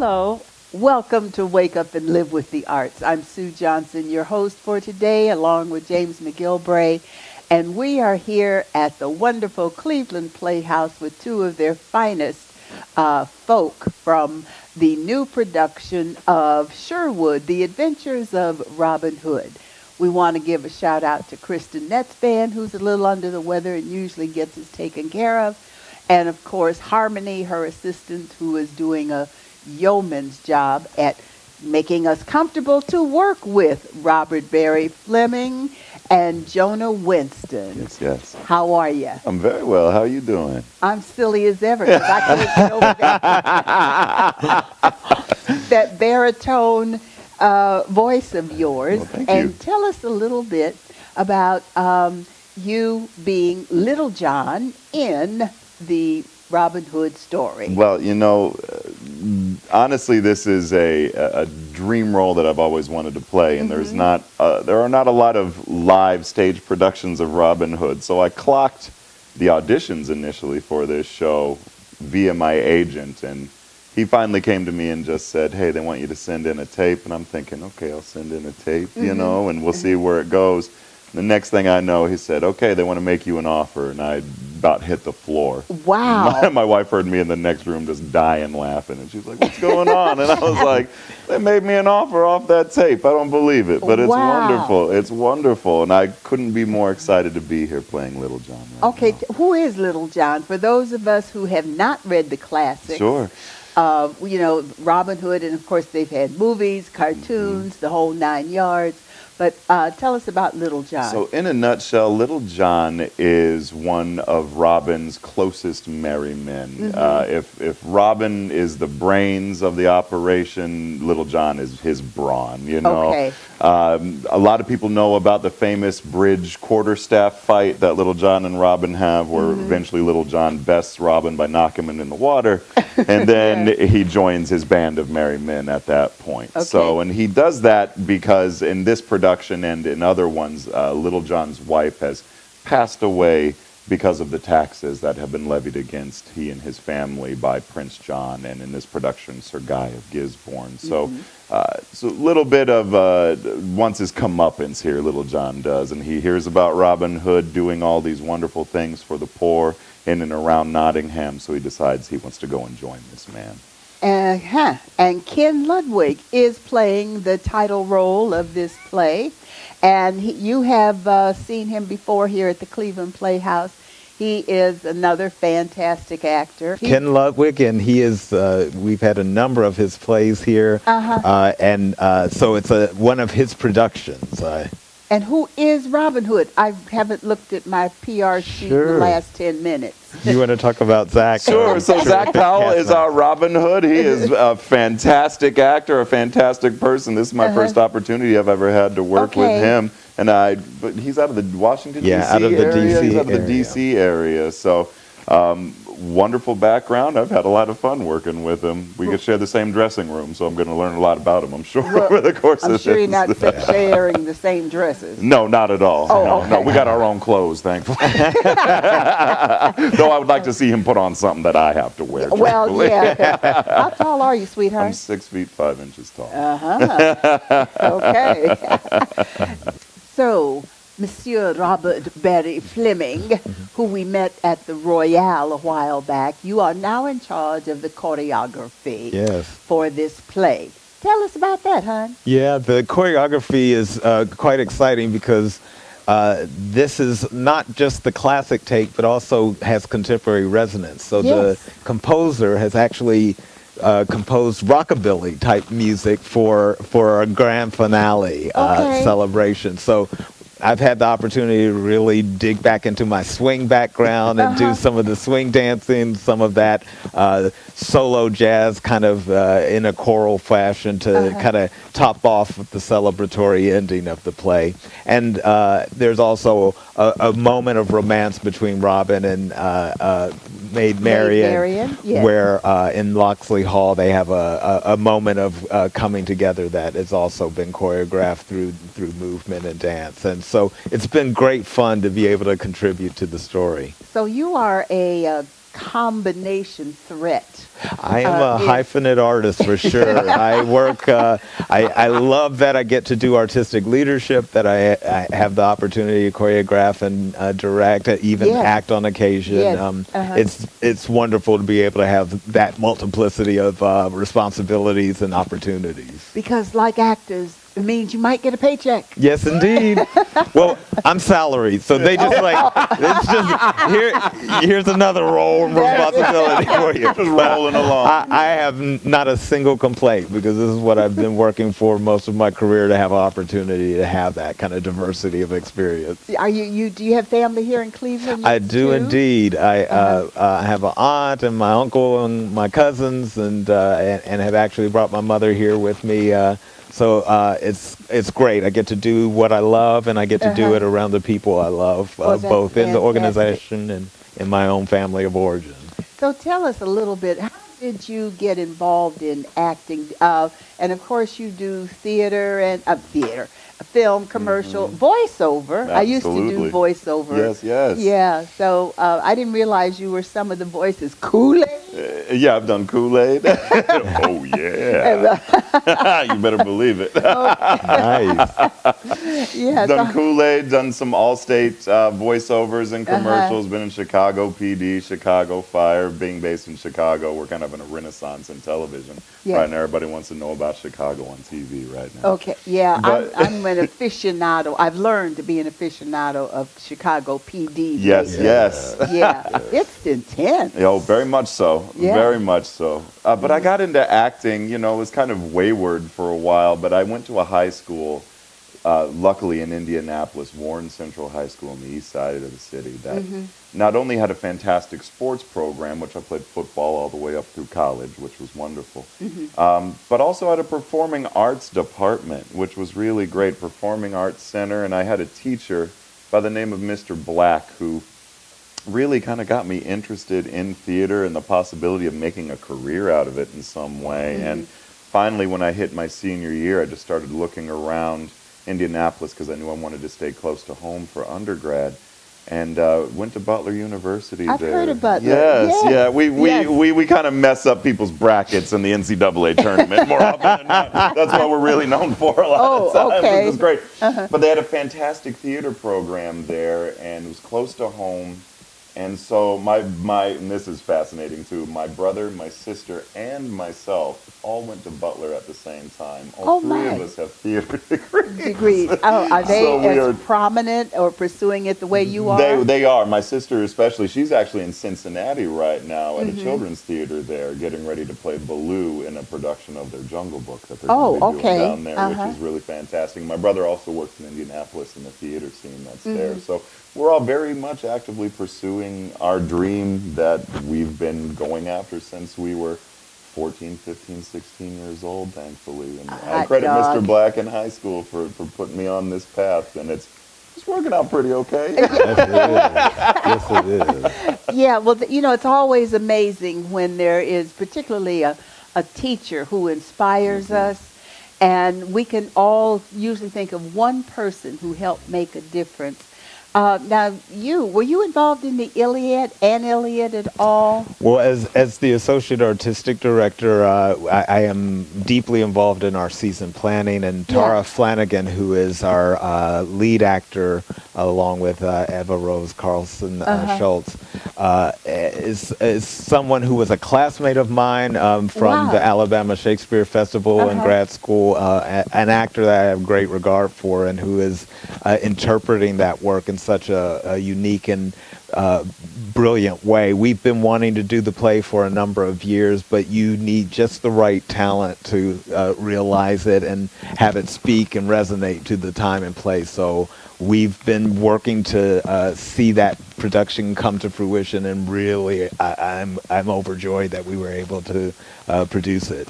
Hello. Welcome to Wake Up and Live with the Arts. I'm Sue Johnson, your host for today, along with James McGilvray. And we are here at the wonderful Cleveland Playhouse with two of their finest folk from the new production of Sherwood, The Adventures of Robin Hood. We want to give a shout out to Kristen Netzband, who's a little under the weather and usually gets us taken care of. And of course, Harmony, her assistant, who is doing a yeoman's job at making us comfortable to work with. Robert Barry Fleming and Jonah Winston. Yes, yes. How are you? I'm very well. How are you doing? I'm silly as ever because I can't get over that baritone voice of yours. Well, thank and you. Tell us a little bit about you being Little John in the Robin Hood story. Well, honestly, this is a dream role that I've always wanted to play, and there are not a lot of live stage productions of Robin Hood. So I clocked the auditions initially for this show via my agent, and he finally came to me and just said, "Hey, they want you to send in a tape." And I'm thinking, okay, I'll send in a tape, and we'll see where it goes. The next thing I know, he said, "Okay, they want to make you an offer," and I about hit the floor. Wow. My wife heard me in the next room just dying laughing, and she's like, "What's going on?" And I was like, "They made me an offer off that tape. I don't believe it, but it's wonderful. It's wonderful." And I couldn't be more excited to be here playing Little John right Okay, now. who is Little John? For those of us who have not read the classics, Sure. Robin Hood, and of course they've had movies, cartoons, the whole 9 yards. But tell us about Little John. So in a nutshell, Little John is one of Robin's closest merry men. If Robin is the brains of the operation, Little John is his brawn, Okay. A lot of people know about the famous bridge quarterstaff fight that Little John and Robin have, where eventually Little John bests Robin by knocking him in the water, and then he joins his band of merry men at that point. Okay. So, and he does that because in this production and in other ones, Little John's wife has passed away because of the taxes that have been levied against he and his family by Prince John, and in this production, Sir Guy of Gisborne. So, so a little bit of once his comeuppance here, Little John does, and he hears about Robin Hood doing all these wonderful things for the poor in and around Nottingham, so he decides he wants to go and join this man. And King Ludwig is playing the title role of this play. And you have seen him before here at the Cleveland Playhouse. He is another fantastic actor. King Ludwig, and he is, we've had a number of his plays here. So it's one of his productions. And who is Robin Hood? I haven't looked at my PR sheet in the last 10 minutes. You want to talk about Zach? Sure. So Zach Powell is our Robin Hood. He is a fantastic actor, a fantastic person. This is my first opportunity I've ever had to work with him. And but he's out of the Washington, D.C. out of the area. D.C. He's out of the area. D.C. area. So wonderful background. I've had a lot of fun working with him. We could share the same dressing room, so I'm going to learn a lot about him, I'm sure, over the course of this. I'm sure you're not sharing the same dresses. No, not at all. Oh, No, we got our own clothes, thankfully. Though I would like to see him put on something that I have to wear. Well, truthfully. yeah. How tall are you, sweetheart? I'm 6 feet 5 inches tall. Okay. So, Monsieur Robert Barry Fleming, who we met at the Royale a while back, you are now in charge of the choreography for this play. Tell us about that, hon. Yeah, the choreography is quite exciting because this is not just the classic take, but also has contemporary resonance. So the composer has actually composed rockabilly type music for a grand finale celebration. So I've had the opportunity to really dig back into my swing background and do some of the swing dancing, some of that solo jazz kind of in a choral fashion to kind of top off the celebratory ending of the play. And there's also a moment of romance between Robin and Maid Marian, where in Locksley Hall they have a moment of coming together that has also been choreographed through movement and dance. And so it's been great fun to be able to contribute to the story. So you are a combination threat. I am a hyphenate artist for sure. I work, I love that I get to do artistic leadership, that I have the opportunity to choreograph and direct, even act on occasion. Yes. It's wonderful to be able to have that multiplicity of responsibilities and opportunities. Because like actors, it means you might get a paycheck. Yes, indeed. Well, I'm salaried, so they just it's just, here's another role and responsibility for you. Just rolling along. I have not a single complaint, because this is what I've been working for most of my career, to have an opportunity to have that kind of diversity of experience. Do you have family here in Cleveland? I do too? indeed. I have an aunt and my uncle and my cousins, and have actually brought my mother here with me. So it's great. I get to do what I love, and I get to do it around the people I love, both in the organization and in my own family of origin. So tell us a little bit, how did you get involved in acting? And of course you do theater and film, commercial, voiceover. Absolutely. I used to do voiceover. Yes. Yeah, so I didn't realize you were some of the voices. Kool-Aid? Yeah, I've done Kool-Aid. Oh, yeah. You better believe it. Nice. Yeah, Done Kool-Aid, done some Allstate voiceovers and commercials, been in Chicago PD, Chicago Fire. Being based in Chicago, we're kind of in a renaissance in television. Yes. Right now, everybody wants to know about Chicago on TV right now. Okay, yeah, But- I'm an aficionado. I've learned to be an aficionado of Chicago PD. Yes, yes. Yeah, it's intense. Oh, very much so. Yeah. Very much so. But I got into acting, it was kind of wayward for a while, but I went to a high school, luckily in Indianapolis, Warren Central High School on the east side of the city, that not only had a fantastic sports program, which I played football all the way up through college, which was wonderful, but also had a performing arts department, which was really great, performing arts center, and I had a teacher by the name of Mr. Black, who really kind of got me interested in theater and the possibility of making a career out of it in some way. And finally, when I hit my senior year, I just started looking around Indianapolis because I knew I wanted to stay close to home for undergrad, and went to Butler University. I've there. heard of Butler. Yes, Yes. yeah. We kind of mess up people's brackets in the NCAA tournament more often than not. That's what we're really known for a lot of times. Okay. It was great. But they had a fantastic theater program there, and it was close to home. And so and this is fascinating too, my brother, my sister, and myself all went to Butler at the same time. All three of us have theater degrees. Oh, are they So we as prominent or pursuing it the way you are? They are. My sister especially, she's actually in Cincinnati right now at a children's theater there, getting ready to play Baloo in a production of their Jungle Book that they're going to be doing down there, which is really fantastic. My brother also works in Indianapolis in the theater scene that's there. So we're all very much actively pursuing our dream that we've been going after since we were 14, 15, 16 years old, thankfully. And I credit Mr. Black in high school for putting me on this path, and it's working out pretty okay. Yes, it is. Yeah, well, it's always amazing when there is particularly a teacher who inspires us, and we can all usually think of one person who helped make a difference. Now, were you involved in the Iliad and Illiad at all? Well, as the associate artistic director, I am deeply involved in our season planning, and Tara Flanagan, who is our lead actor, along with Eva Rose Carlson Schultz, is someone who was a classmate of mine from the Alabama Shakespeare Festival in grad school, an actor that I have great regard for, and who is interpreting that work in such a unique and brilliant way. We've been wanting to do the play for a number of years, but you need just the right talent to realize it and have it speak and resonate to the time and place. So we've been working to see that production come to fruition, and really I'm overjoyed that we were able to produce it.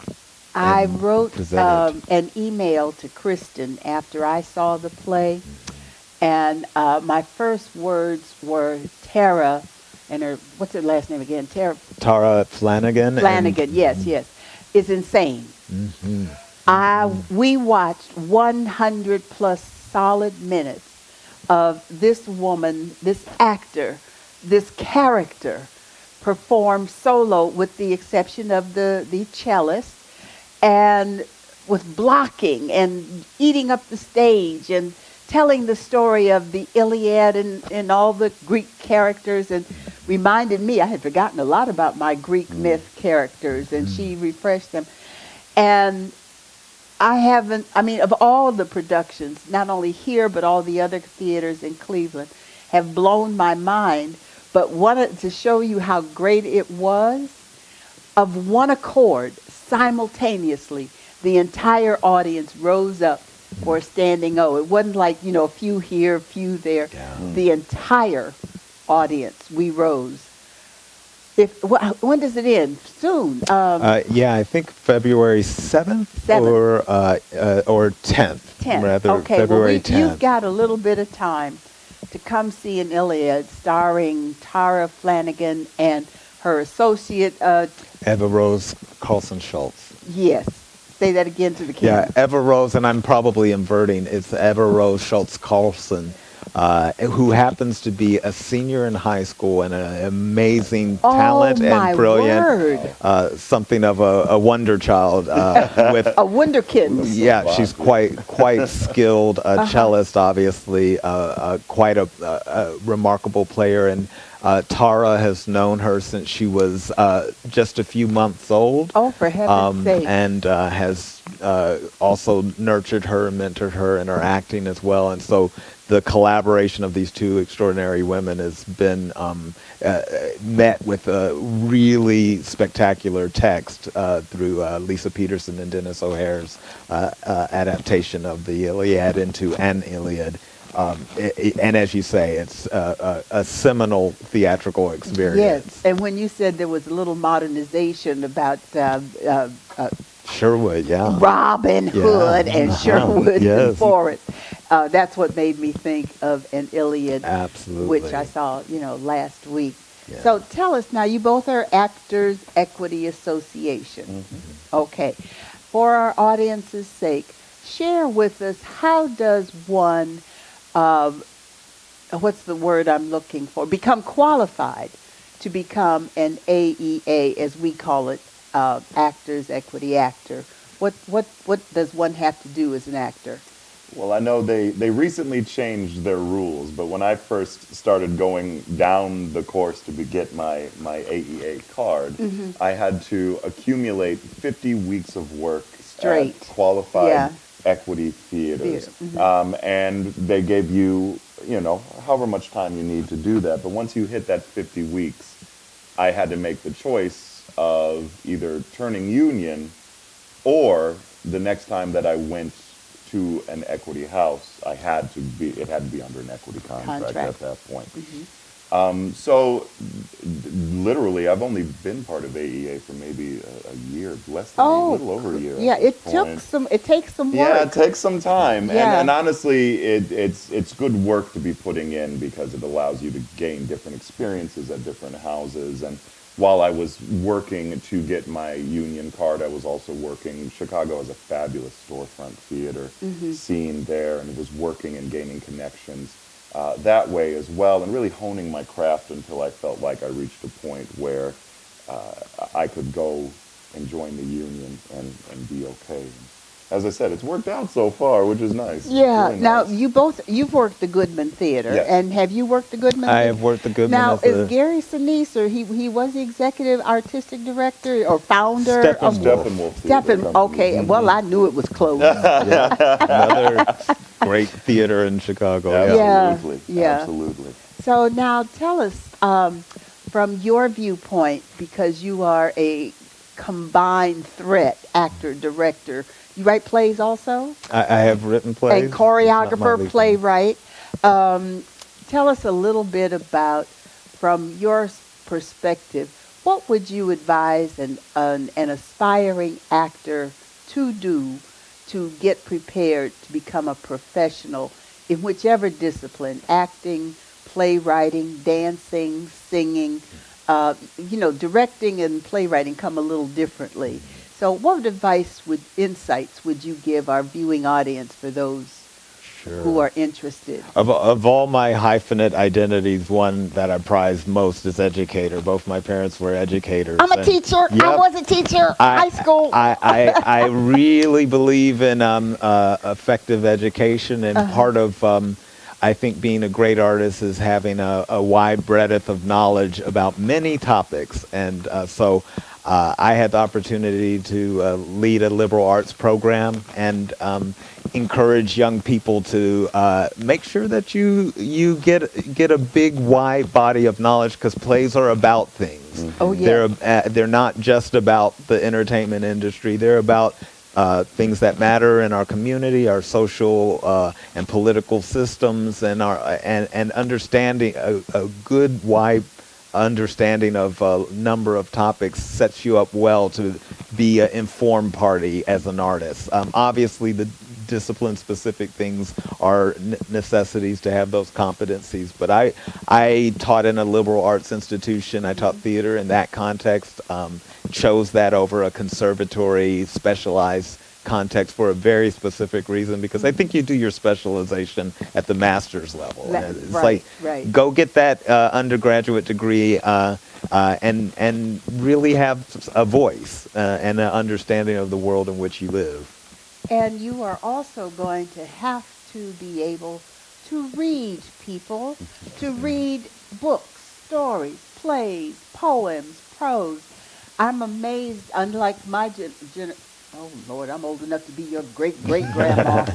I wrote an email to Kristen after I saw the play, and my first words were Tara, and what's her last name again? Tara Flanagan. Flanagan, yes, is insane. We watched 100 plus solid minutes of this woman, this actor, this character perform solo, with the exception of the cellist, and with blocking and eating up the stage and telling the story of the Iliad and all the Greek characters, and reminded me, I had forgotten a lot about my Greek myth characters, and she refreshed them. And of all the productions, not only here, but all the other theaters in Cleveland, have blown my mind, but wanted to show you how great it was. Of one accord, simultaneously, the entire audience rose up for a standing O. It wasn't like, a few here, a few there. Yeah. The entire audience, we rose. When does it end? Soon. Yeah, I think February 7th, 7th. Or 10th. 10th. Rather, Okay, February 10th. You've got a little bit of time to come see an Iliad starring Tara Flanagan and her associate. Eva Rose Carlson Schultz. Yes. Say that again to the camera. Yeah, Eva Rose, and I'm probably inverting. It's Eva Rose Schultz Carlson, who happens to be a senior in high school and an amazing talent and brilliant. Something of a wonder child with a wonderkind. Yeah, she's quite skilled cellist, obviously, quite a remarkable player, and Tara has known her since she was just a few months old. Oh, for heaven's sake. And has also nurtured her and mentored her in her acting as well. And so the collaboration of these two extraordinary women has been met with a really spectacular text through Lisa Peterson and Dennis O'Hare's adaptation of the Iliad into an Iliad. And as you say, it's a seminal theatrical experience. Yes, and when you said there was a little modernization about Sherwood, yeah, Robin Hood and Sherwood yes. and Forrest, that's what made me think of an Iliad, absolutely, which I saw, last week. Yeah. So tell us now, you both are Actors Equity Association. Mm-hmm. Okay, for our audience's sake, share with us, how does one what's the word I'm looking for? Become qualified to become an AEA, as we call it, Actors Equity Actor. What does one have to do as an actor? Well, I know they recently changed their rules, but when I first started going down the course to get my AEA card, I had to accumulate 50 weeks of work straight at qualified equity theaters. And they gave you, however much time you need to do that. But once you hit that 50 weeks, I had to make the choice of either turning union, or the next time that I went to an equity house, it had to be under an equity contract at that point. So literally, I've only been part of AEA for maybe a year, less than a little over a year. Yeah, it takes some work. Yeah, it takes some time. Yeah. And honestly, it's good work to be putting in, because it allows you to gain different experiences at different houses. And while I was working to get my union card, I was also working. Chicago has a fabulous storefront theater scene there, and was working and gaining connections that way as well, and really honing my craft until I felt like I reached a point where I could go and join the union and be okay. As I said, it's worked out so far, which is nice. Yeah. Really Now, nice. you've worked the Goodman Theater, Yes. and have you worked the Goodman? I have worked the Goodman. Now, is Gary Sinise, or he was the executive artistic director or founder of Steppenwolf Steppen. Okay. Well, I knew it was close. Another great theater in Chicago. Absolutely. Yeah. Absolutely. So now tell us, from your viewpoint, because you are a combined threat actor, director. You write plays also? I have written plays. And choreographer, playwright. Tell us a little bit about, from your perspective, what would you advise an aspiring actor to do to get prepared to become a professional in whichever discipline, acting, playwriting, dancing, singing, directing and playwriting come a little differently. So what insights would you give our viewing audience for those who are interested. Of all my hyphenate identities, one that I prize most is educator. Both my parents were educators. I'm a teacher. Yep. I was a teacher. High school. I really believe in effective education, and part of I think being a great artist is having a wide breadth of knowledge about many topics, and so I had the opportunity to lead a liberal arts program and encourage young people to make sure that you get a big wide body of knowledge, because plays are about things. Oh yeah. They're not just about the entertainment industry. They're about things that matter in our community, our social and political systems, and understanding a good wide understanding of a number of topics sets you up well to be an informed party as an artist. Obviously, the discipline-specific things are necessities to have those competencies. But I taught in a liberal arts institution. I taught theater in that context. Chose that over a conservatory specialized context for a very specific reason, because I think you do your specialization at the master's level. It's go get that undergraduate degree and really have a voice and an understanding of the world in which you live. And you are also going to have to be able to read people, to read books, stories, plays, poems, prose. I'm amazed, unlike my oh, Lord, I'm old enough to be your great-great-grandma.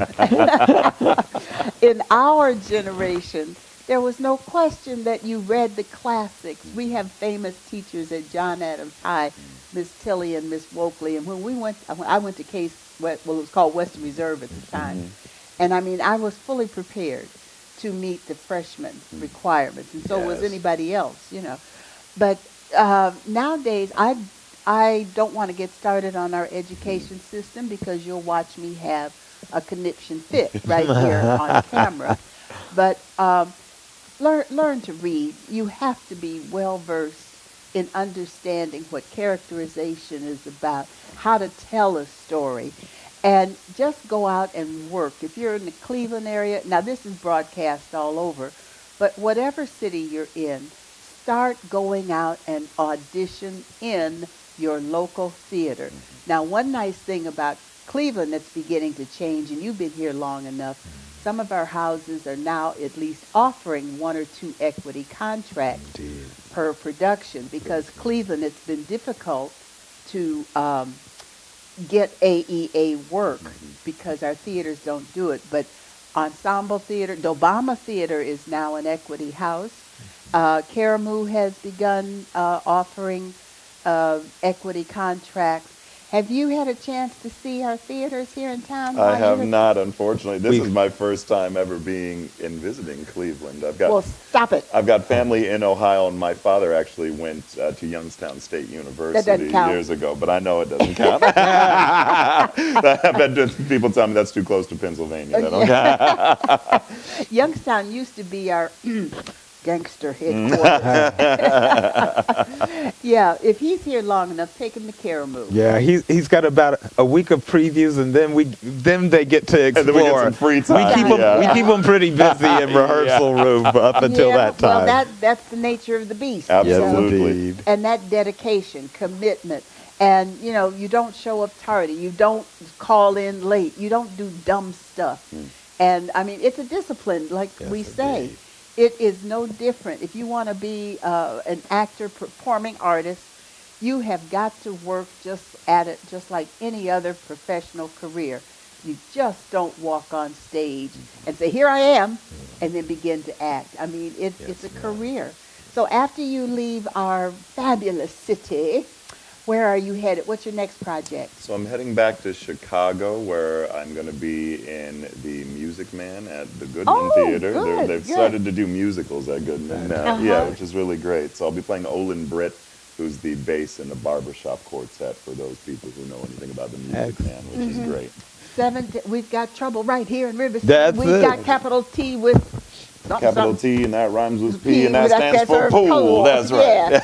In our generation, there was no question that you read the classics. We have famous teachers at John Adams High, Miss Tilley and Miss Wokley. And when I went to Case, well, it was called Western Reserve at the time. And I mean, I was fully prepared to meet the freshman requirements, and so was anybody else, you know. But nowadays, I don't want to get started on our education system, because you'll watch me have a conniption fit right here on camera. But learn to read. You have to be well versed in understanding what characterization is about, how to tell a story, and just go out and work. If you're in the Cleveland area, now this is broadcast all over, but whatever city you're in, start going out and audition in your local theater. Now, one nice thing about Cleveland that's beginning to change, and you've been here long enough, some of our houses are now at least offering 1 or 2 equity contracts per production, because Cleveland, it's been difficult to get AEA work because our theaters don't do it. But Ensemble Theater, Dobama Theater is now an equity house. Karamu has begun offering equity contracts. Have you had a chance to see our theaters here in town? I have not, unfortunately. This is my first time ever visiting Cleveland. Well, stop it. I've got family in Ohio, and my father actually went to Youngstown State University years ago, but I know it doesn't count. I've had people tell me that's too close to Pennsylvania. Youngstown used to be our gangster headquarters. Yeah, if he's here long enough, take him to Karamu. Yeah, he's got about a week of previews, and then they get to explore. And then we get some free time. We keep them pretty busy in rehearsal room up until that time. Well, that's the nature of the beast. Absolutely. Yes, and that dedication, commitment, and you don't show up tardy. You don't call in late. You don't do dumb stuff. And I mean, it's a discipline, like we say. Indeed. It is no different. If you want to be an actor, performing artist, you have got to work just at it, just like any other professional career. You just don't walk on stage and say, "Here I am," and then begin to act. I mean, it's a career. So after you leave our fabulous city, where are you headed? What's your next project? So I'm heading back to Chicago, where I'm going to be in The Music Man at the Goodman Theater. They've started to do musicals at Goodman now, which is really great. So I'll be playing Olin Britt, who's the bass in the barbershop quartet, for those people who know anything about The Music Man, which is great. We've got trouble right here in Riverside. We've got capital T with capital T, and that rhymes with P, and that stands for pool. That's right.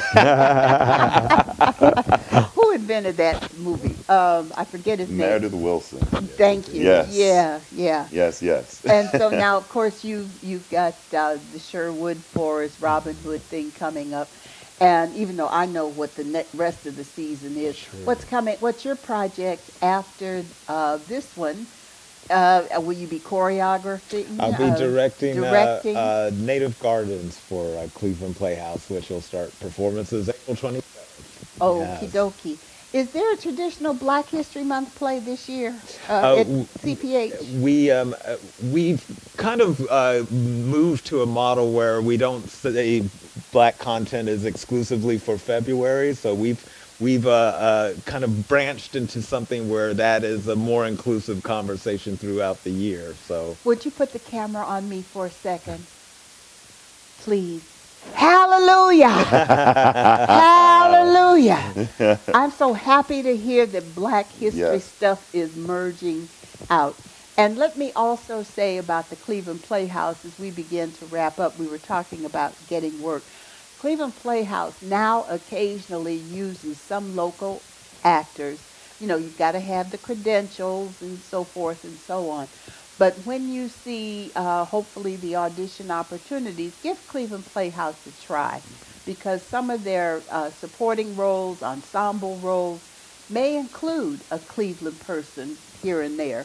Who invented invented that movie? I forget his name. Meredith Wilson. Thank you. Yes. Yeah, yeah. Yes, yes. And so now, of course, you've got the Sherwood Forest Robin Hood thing coming up. And even though I know what the rest of the season is, Sure. what's coming? What's your project after this one? Will you be choreographing? I'll be directing, directing? Native Gardens for Cleveland Playhouse, which will start performances April 27th. Okie Yes. dokie. Is there a traditional Black History Month play this year at CPH? We've kind of moved to a model where we don't say Black content is exclusively for February, so we've kind of branched into something where that is a more inclusive conversation throughout the year. So Would you put the camera on me for a second? Please. Hallelujah! Hallelujah! I'm so happy to hear that Black history Yes. stuff is merging out. And let me also say about the Cleveland Playhouse as we begin to wrap up. We were talking about getting work. Cleveland Playhouse now occasionally uses some local actors. You know, you've got to have the credentials and so forth and so on. But when you see, hopefully, the audition opportunities, give Cleveland Playhouse a try, because some of their supporting roles, ensemble roles, may include a Cleveland person here and there.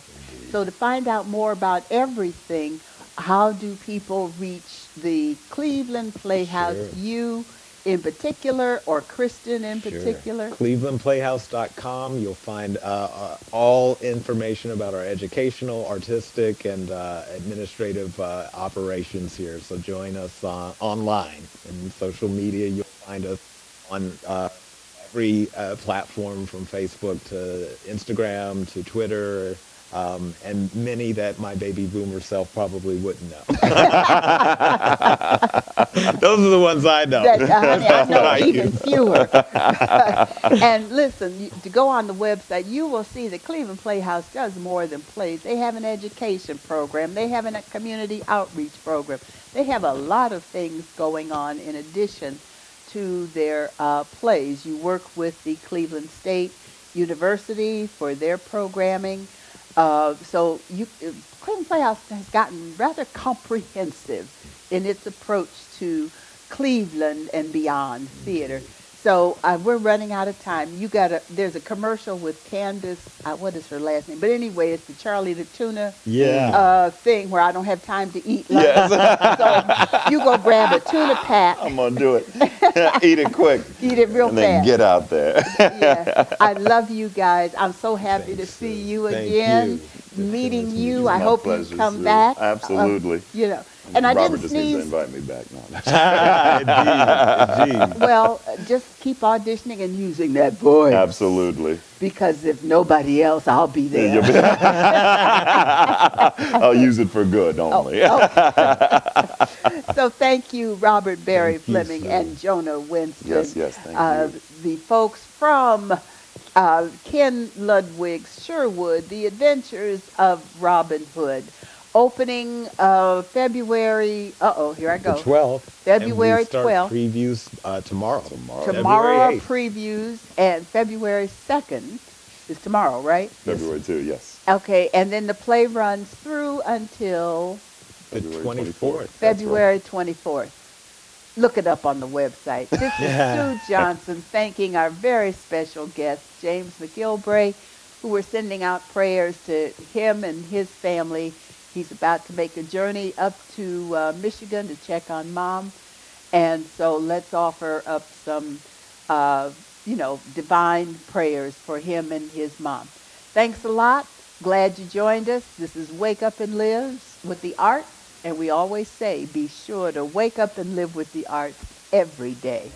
So to find out more about everything, how do people reach the Cleveland Playhouse? Sure. You in particular, or Kristen in Sure. particular? ClevelandPlayhouse.com. You'll find all information about our educational, artistic, and administrative operations here. So join us online and social media. You'll find us on every platform from Facebook to Instagram to Twitter. And many that my baby boomer self probably wouldn't know. Those are the ones I know. Honey, I know I even use. fewer. And listen, to go on the website, you will see that Cleveland Playhouse does more than plays. They have an education program. They have a community outreach program. They have a lot of things going on in addition to their plays. You work with the Cleveland State University for their programming. So Cleveland Playhouse has gotten rather comprehensive in its approach to Cleveland and beyond theater. So we're running out of time. There's a commercial with Candace. What is her last name? But anyway, it's the Charlie the Tuna thing where I don't have time to eat lunch. Yes. So you go grab a tuna pack. I'm going to do it. Eat it quick. Eat it real And then fast. get out there. Yeah. I love you guys. I'm so happy to Thanks, see Sue. you Thank again. you. Meeting It's you. my I hope you pleasure, come Sue. back. Absolutely. And I Robert didn't just needs to sneeze. invite me back now. Indeed. Well, just keep auditioning and using that voice. Absolutely. Because if nobody else, I'll be there. I'll use it for good only. So thank you, Robert Barry Thank you, Fleming Sue. and Jonah Winston. Yes, thank you. The folks from King Ludwig's Sherwood, The Adventures of Robin Hood. Opening February, here I The go. 12th. February and we start 12th. previews tomorrow. Tomorrow are February 8th. previews, and February 2nd is tomorrow, right? February 2, yes. Okay, and then the play runs through until The February 24th. February 24th. Look it up on the website. This is Sue Johnson thanking our very special guest, James McGilbray, who we're sending out prayers to him and his family. He's about to make a journey up to Michigan to check on Mom. And so let's offer up some, divine prayers for him and his mom. Thanks a lot. Glad you joined us. This is Wake Up and Live with the Arts. And we always say, be sure to wake up and live with the arts every day.